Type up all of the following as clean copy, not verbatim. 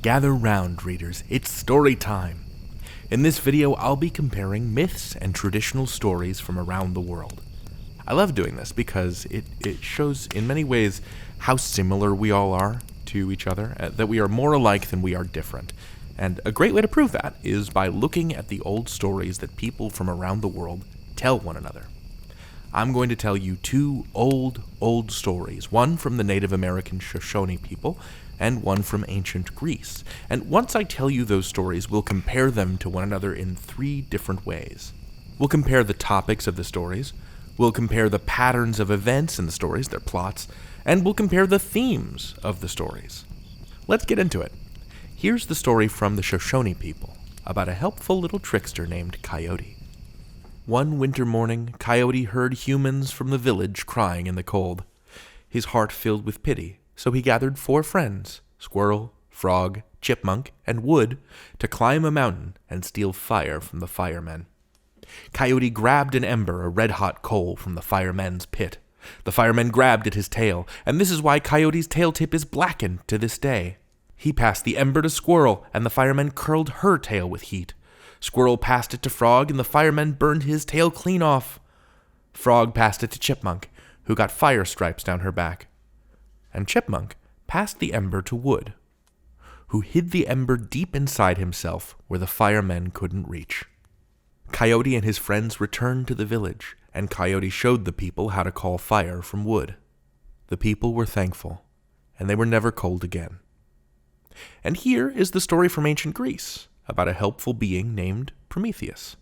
Gather round, readers, it's story time. In this video, I'll be comparing myths and traditional stories from around the world. I love doing this because it shows in many ways how similar we all are to each other, that we are more alike than we are different. And a great way to prove that is by looking at the old stories that people from around the world tell one another. I'm going to tell you two old stories, one from the Native American Shoshone people, and one from ancient Greece. And once I tell you those stories, we'll compare them to one another in three different ways. We'll compare the topics of the stories, we'll compare the patterns of events in the stories, their plots, and we'll compare the themes of the stories. Let's get into it. Here's the story from the Shoshone people, about a helpful little trickster named Coyote. One winter morning, Coyote heard humans from the village crying in the cold. His heart filled with pity, so he gathered 4 friends, Squirrel, Frog, Chipmunk, and Wood, to climb a mountain and steal fire from the firemen. Coyote grabbed an ember, a red-hot coal, from the firemen's pit. The firemen grabbed at his tail, and this is why Coyote's tail tip is blackened to this day. He passed the ember to Squirrel, and the firemen curled her tail with heat. Squirrel passed it to Frog, and the firemen burned his tail clean off. Frog passed it to Chipmunk, who got fire stripes down her back. And Chipmunk passed the ember to Wood, who hid the ember deep inside himself where the firemen couldn't reach. Coyote and his friends returned to the village, and Coyote showed the people how to call fire from wood. The people were thankful, and they were never cold again. And here is the story from ancient Greece, about a helpful being named Prometheus.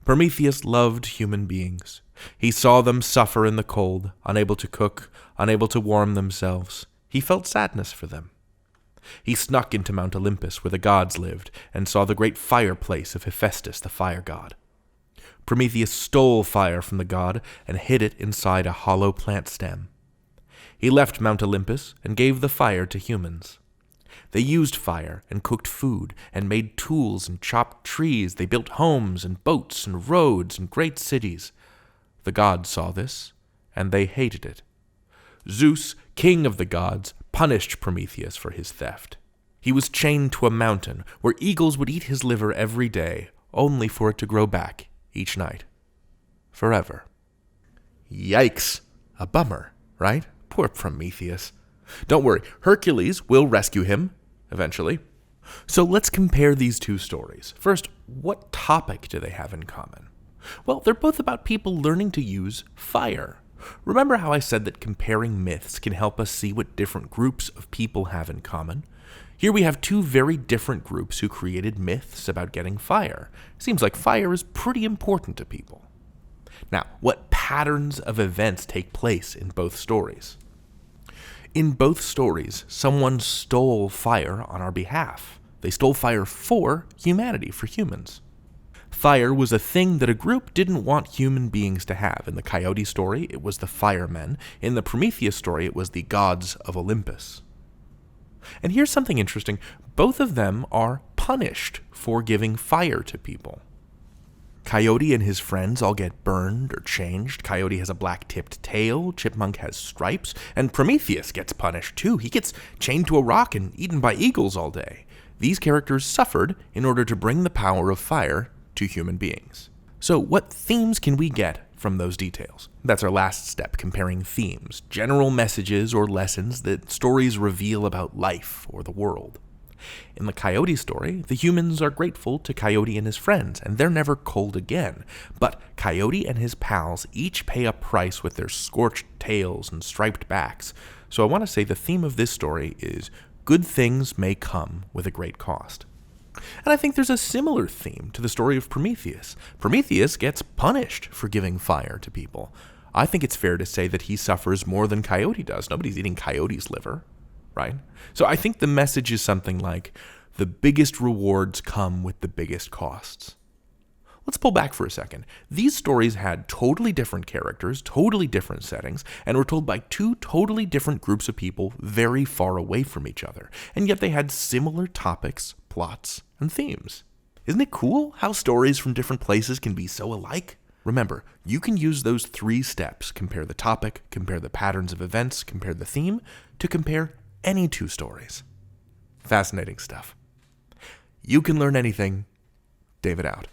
Prometheus loved human beings. He saw them suffer in the cold, unable to cook, unable to warm themselves. He felt sadness for them. He snuck into Mount Olympus where the gods lived and saw the great fireplace of Hephaestus, the fire god. Prometheus stole fire from the god and hid it inside a hollow plant stem. He left Mount Olympus and gave the fire to humans. They used fire and cooked food and made tools and chopped trees. They built homes and boats and roads and great cities. The gods saw this, and they hated it. Zeus, king of the gods, punished Prometheus for his theft. He was chained to a mountain where eagles would eat his liver every day, only for it to grow back each night. Forever. Yikes! A bummer, right? Poor Prometheus. Don't worry, Hercules will rescue him, eventually. So let's compare these two stories. First, what topic do they have in common? Well, they're both about people learning to use fire. Remember how I said that comparing myths can help us see what different groups of people have in common? Here we have two very different groups who created myths about getting fire. Seems like fire is pretty important to people. Now, what patterns of events take place in both stories? In both stories, someone stole fire on our behalf. They stole fire for humanity, for humans. Fire was a thing that a group didn't want human beings to have. In the Coyote story, it was the firemen. In the Prometheus story, it was the gods of Olympus. And here's something interesting. Both of them are punished for giving fire to people. Coyote and his friends all get burned or changed. Coyote has a black-tipped tail, Chipmunk has stripes, and Prometheus gets punished too. He gets chained to a rock and eaten by eagles all day. These characters suffered in order to bring the power of fire to human beings. So what themes can we get from those details? That's our last step, comparing themes, general messages or lessons that stories reveal about life or the world. In the Coyote story, the humans are grateful to Coyote and his friends, and they're never cold again. But Coyote and his pals each pay a price with their scorched tails and striped backs. So I want to say the theme of this story is good things may come with a great cost. And I think there's a similar theme to the story of Prometheus. Prometheus gets punished for giving fire to people. I think it's fair to say that he suffers more than Coyote does. Nobody's eating Coyote's liver, right? So I think the message is something like, the biggest rewards come with the biggest costs. Let's pull back for a second. These stories had totally different characters, totally different settings, and were told by two totally different groups of people very far away from each other. And yet they had similar topics, plots, and themes. Isn't it cool how stories from different places can be so alike? Remember, you can use those 3 steps, compare the topic, compare the patterns of events, compare the theme, to compare any 2 stories. Fascinating stuff. You can learn anything. David out.